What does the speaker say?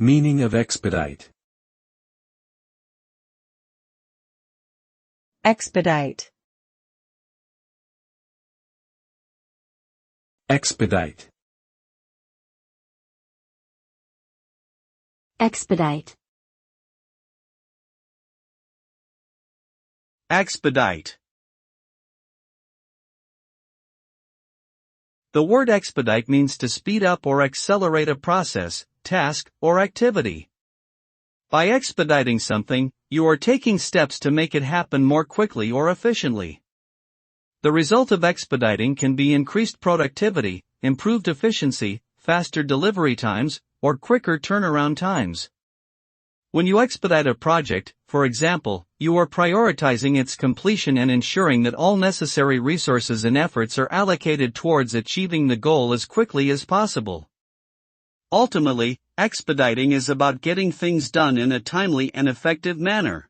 Meaning of expedite. Expedite. Expedite. Expedite. Expedite. The word expedite means to speed up or accelerate a process, task, or activity. By expediting something, you are taking steps to make it happen more quickly or efficiently. The result of expediting can be increased productivity, improved efficiency, faster delivery times, or quicker turnaround times. When you expedite a project, for example, you are prioritizing its completion and ensuring that all necessary resources and efforts are allocated towards achieving the goal as quickly as possible. Ultimately, expediting is about getting things done in a timely and effective manner.